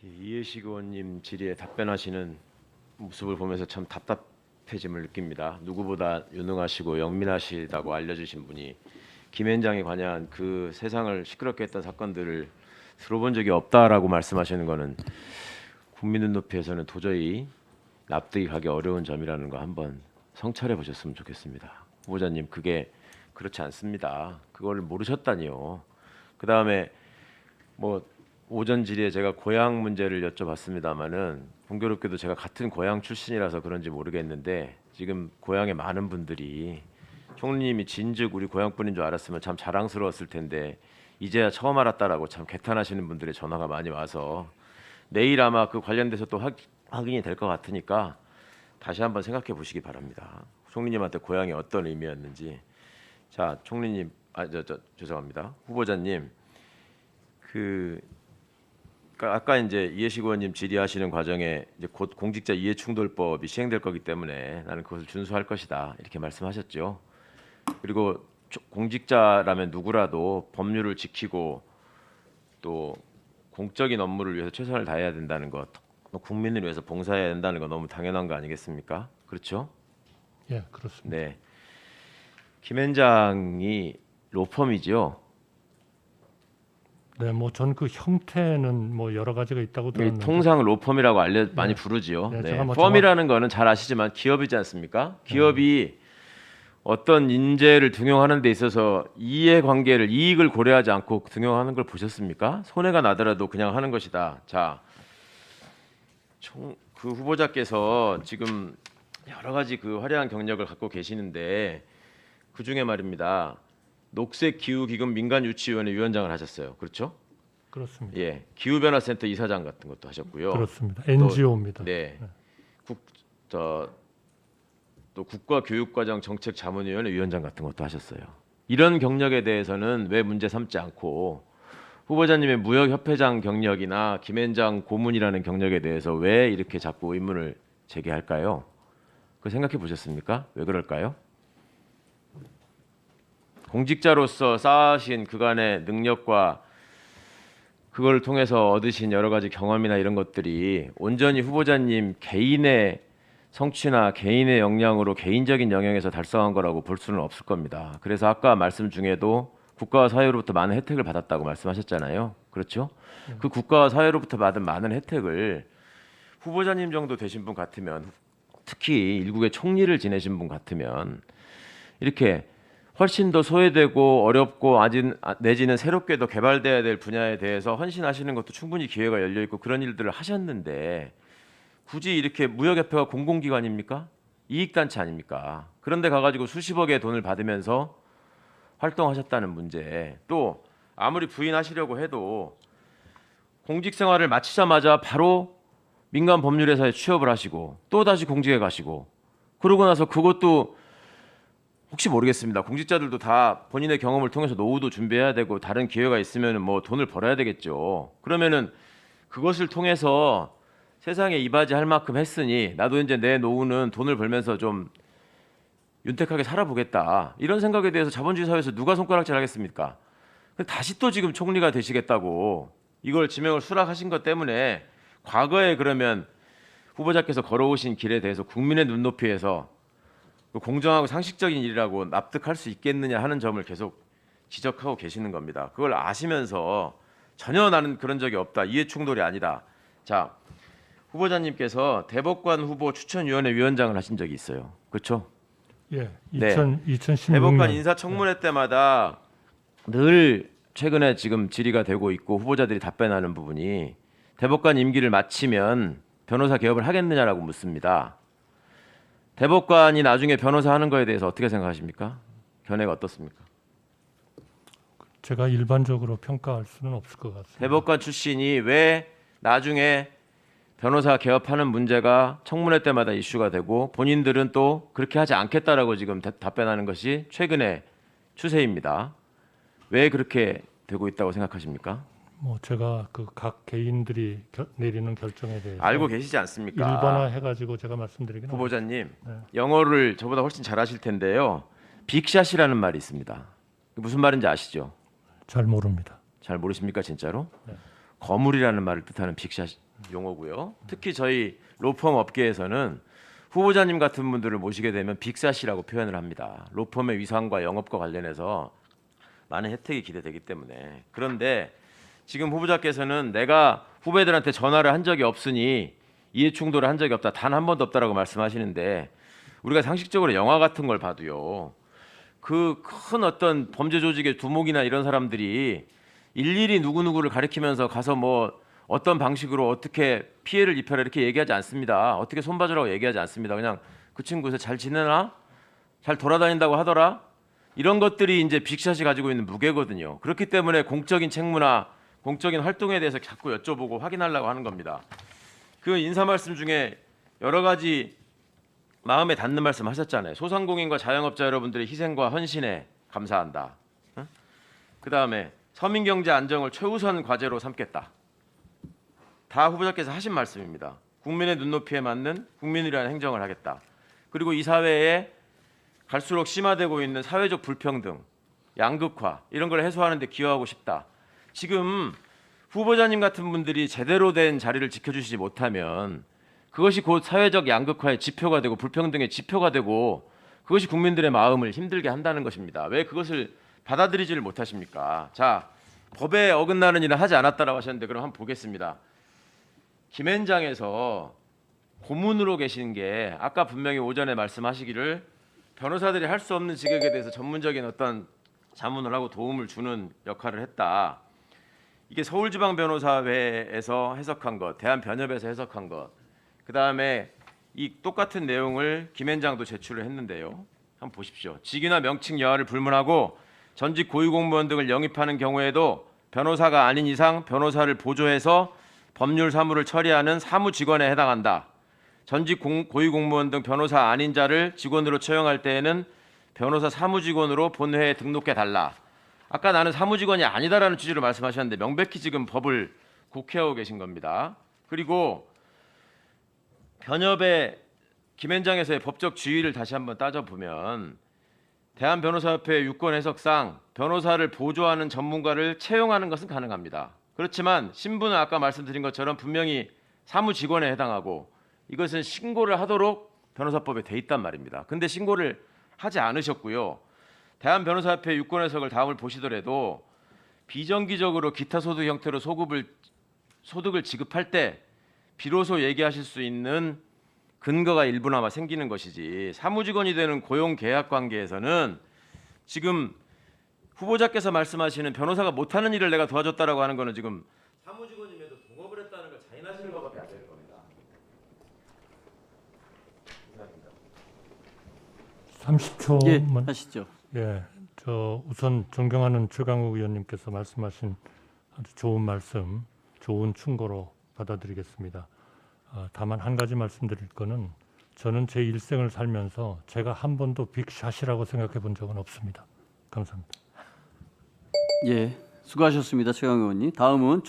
이해식 의원님 질의에 답변하시는 모습을 보면서 참 답답해짐을 느낍니다. 누구보다 유능하시고 영민하시다고 알려주신 분이 김앤장에 관한 그 세상을 시끄럽게 했던 사건들을 들어본 적이 없다라고 말씀하시는 것은 국민 눈높이에서는 도저히 납득이 가기 어려운 점이라는 거 한번 성찰해 보셨으면 좋겠습니다. 후보자님, 그게 그렇지 않습니다. 그걸 모르셨다니요. 그 다음에 뭐 오전 질의에 제가 고향 문제를 여쭤봤습니다마는 공교롭게도 제가 같은 고향 출신이라서 그런지 모르겠는데 지금 고향에 많은 분들이 총리님이 진즉 우리 고향 분인 줄 알았으면 참 자랑스러웠을 텐데 이제야 처음 알았다라고 참 개탄하시는 분들의 전화가 많이 와서 내일 아마 그 관련돼서 또 확인이 될 것 같으니까 다시 한번 생각해 보시기 바랍니다. 총리님한테 고향이 어떤 의미였는지. 자, 총리님, 죄송합니다. 후보자님, 아까 이제 이해식 의원님 질의하시는 과정에 이제 곧 공직자 이해충돌법이 시행될 거기 때문에 나는 그것을 준수할 것이다 이렇게 말씀하셨죠. 그리고 공직자라면 누구라도 법률을 지키고 또 공적인 업무를 위해서 최선을 다해야 된다는 것, 국민을 위해서 봉사해야 된다는 거 너무 당연한 거 아니겠습니까? 그렇죠? 예, 그렇습니다. 네. 김앤장이 로펌이죠. 네, 뭐 전 그 형태는 뭐 여러 가지가 있다고 들었는데 통상 로펌이라고 많이 부르지요. 네, 네. 제가 뭐 펌이라는 거는 잘 아시지만 기업이지 않습니까? 기업이 어떤 인재를 등용하는 데 있어서 이해관계를 이익을 고려하지 않고 등용하는 걸 보셨습니까? 손해가 나더라도 그냥 하는 것이다. 자, 그 후보자께서 지금 여러 가지 그 화려한 경력을 갖고 계시는데 그 중에 말입니다. 녹색기후기금 민간유치위원회 위원장을 하셨어요. 그렇죠? 그렇습니다. 예, 기후변화센터 이사장 같은 것도 하셨고요. 그렇습니다. NGO입니다. 네, 또 국가교육과정 정책자문위원회 위원장 같은 것도 하셨어요. 이런 경력에 대해서는 왜 문제 삼지 않고 후보자님의 무역협회장 경력이나 김앤장 고문이라는 경력에 대해서 왜 이렇게 자꾸 의문을 제기할까요? 그 생각해 보셨습니까? 왜 그럴까요? 공직자로서 쌓으신 그간의 능력과 그걸 통해서 얻으신 여러 가지 경험이나 이런 것들이 온전히 후보자님 개인의 성취나 개인의 역량으로 개인적인 영역에서 달성한 거라고 볼 수는 없을 겁니다. 그래서 아까 말씀 중에도 국가와 사회로부터 많은 혜택을 받았다고 말씀하셨잖아요. 그렇죠? 그 국가와 사회로부터 받은 많은 혜택을 후보자님 정도 되신 분 같으면, 특히 일국의 총리를 지내신 분 같으면 이렇게 훨씬 더 소외되고 어렵고 내지는 새롭게 더 개발돼야 될 분야에 대해서 헌신하시는 것도 충분히 기회가 열려 있고 그런 일들을 하셨는데 굳이 이렇게 무역협회가 공공기관입니까? 이익단체 아닙니까? 그런데 가가지고 수십억의 돈을 받으면서 활동하셨다는 문제, 또 아무리 부인하시려고 해도 공직생활을 마치자마자 바로 민간법률회사에 취업을 하시고 또 다시 공직에 가시고 그러고 나서 그것도 혹시 모르겠습니다. 공직자들도 다 본인의 경험을 통해서 노후도 준비해야 되고 다른 기회가 있으면 뭐 돈을 벌어야 되겠죠. 그러면은 그것을 통해서 세상에 이바지할 만큼 했으니 나도 이제 내 노후는 돈을 벌면서 좀 윤택하게 살아보겠다. 이런 생각에 대해서 자본주의 사회에서 누가 손가락질 하겠습니까? 다시 또 지금 총리가 되시겠다고 이걸 지명을 수락하신 것 때문에 과거에 그러면 후보자께서 걸어오신 길에 대해서 국민의 눈높이에서 공정하고 상식적인 일이라고 납득할 수 있겠느냐 하는 점을 계속 지적하고 계시는 겁니다. 그걸 아시면서 전혀 나는 그런 적이 없다. 이해충돌이 아니다. 자, 후보자님께서 대법관 후보 추천위원회 위원장을 하신 적이 있어요. 그렇죠? 예, 네. 2016년 대법관 인사청문회 때마다 늘 최근에 지금 질의가 되고 있고 후보자들이 답변하는 부분이 대법관 임기를 마치면 변호사 개업을 하겠느냐라고 묻습니다. 대법관이 나중에 변호사 하는 거에 대해서 어떻게 생각하십니까? 견해가 어떻습니까? 제가 일반적으로 평가할 수는 없을 것 같습니다. 대법관 출신이 왜 나중에 변호사 개업하는 문제가 청문회 때마다 이슈가 되고 본인들은 또 그렇게 하지 않겠다라고 지금 답변하는 것이 최근의 추세입니다. 왜 그렇게 되고 있다고 생각하십니까? 뭐 제가 그 각 개인들이 내리는 결정에 대해서 알고 계시지 않습니까? 일반화해가지고 제가 말씀드리긴 후보자님, 네. 영어를 저보다 훨씬 잘하실 텐데요. 빅샷이라는 말이 있습니다. 무슨 말인지 아시죠? 잘 모릅니다. 잘 모르십니까 진짜로? 네. 거물이라는 말을 뜻하는 빅샷 용어고요. 특히 저희 로펌 업계에서는 후보자님 같은 분들을 모시게 되면 빅샷이라고 표현을 합니다. 로펌의 위상과 영업과 관련해서 많은 혜택이 기대되기 때문에. 그런데 지금 후보자께서는 내가 후배들한테 전화를 한 적이 없으니 이해 충돌을 한 적이 없다. 단 한 번도 없다라고 말씀하시는데 우리가 상식적으로 영화 같은 걸 봐도요. 그 큰 어떤 범죄 조직의 두목이나 이런 사람들이 일일이 누구누구를 가리키면서 가서 뭐 어떤 방식으로 어떻게 피해를 입혀라 이렇게 얘기하지 않습니다. 어떻게 손봐주라고 얘기하지 않습니다. 그냥 그 친구 요새 잘 지내나? 잘 돌아다닌다고 하더라? 이런 것들이 이제 빅샷이 가지고 있는 무게거든요. 그렇기 때문에 공적인 책무나 공적인 활동에 대해서 자꾸 여쭤보고 확인하려고 하는 겁니다. 그 인사 말씀 중에 여러 가지 마음에 닿는 말씀 하셨잖아요. 소상공인과 자영업자 여러분들의 희생과 헌신에 감사한다. 그다음에 서민 경제 안정을 최우선 과제로 삼겠다. 다 후보자께서 하신 말씀입니다. 국민의 눈높이에 맞는 국민을 위한 행정을 하겠다. 그리고 이 사회에 갈수록 심화되고 있는 사회적 불평등, 양극화 이런 걸 해소하는 데 기여하고 싶다. 지금 후보자님 같은 분들이 제대로 된 자리를 지켜주시지 못하면 그것이 곧 사회적 양극화의 지표가 되고 불평등의 지표가 되고 그것이 국민들의 마음을 힘들게 한다는 것입니다. 왜 그것을 받아들이지를 못하십니까? 자, 법에 어긋나는 일은 하지 않았다라고 하셨는데 그럼 한번 보겠습니다. 김앤장에서 고문으로 계신 게 아까 분명히 오전에 말씀하시기를 변호사들이 할 수 없는 직역에 대해서 전문적인 어떤 자문을 하고 도움을 주는 역할을 했다. 이게 서울지방변호사회에서 해석한 것, 대한변협에서 해석한 것, 그 다음에 이 똑같은 내용을 김앤장도 제출을 했는데요. 한번 보십시오. 직위나 명칭 여하를 불문하고 전직 고위공무원 등을 영입하는 경우에도 변호사가 아닌 이상 변호사를 보조해서 법률 사무를 처리하는 사무직원에 해당한다. 전직 고위공무원 등 변호사 아닌 자를 직원으로 채용할 때에는 변호사 사무직원으로 본회에 등록해 달라. 아까 나는 사무직원이 아니다라는 취지로 말씀하셨는데 명백히 지금 법을 국회하고 계신 겁니다. 그리고 변협의 김앤장에서의 법적 지위를 다시 한번 따져보면 대한변호사협회 유권 해석상 변호사를 보조하는 전문가를 채용하는 것은 가능합니다. 그렇지만 신분은 아까 말씀드린 것처럼 분명히 사무직원에 해당하고 이것은 신고를 하도록 변호사법에 돼 있단 말입니다. 근데 신고를 하지 않으셨고요. 대한변호사협회 유권 해석을 다음을 보시더라도 비정기적으로 기타 소득 형태로 소득을 지급할 때 비로소 얘기하실 수 있는 근거가 일부나마 생기는 것이지 사무직원이 되는 고용계약 관계에서는 지금 후보자께서 말씀하시는 변호사가 못하는 일을 내가 도와줬다라고 하는 거는 지금 사무직원임에도 동업을 했다는 걸 자인하시는 것밖에 안 되는 겁니다. 이상입니다. 30초만. 하시죠. 예, 저 우선 존경하는 최강욱 의원님께서 말씀하신 아주 좋은 말씀, 좋은 충고로 받아들이겠습니다. 다만 한 가지 말씀드릴 거는 저는 제 일생을 살면서 제가 한 번도 빅샷이라고 생각해 본 적은 없습니다. 감사합니다. 예, 수고하셨습니다, 최강 의원님. 다음은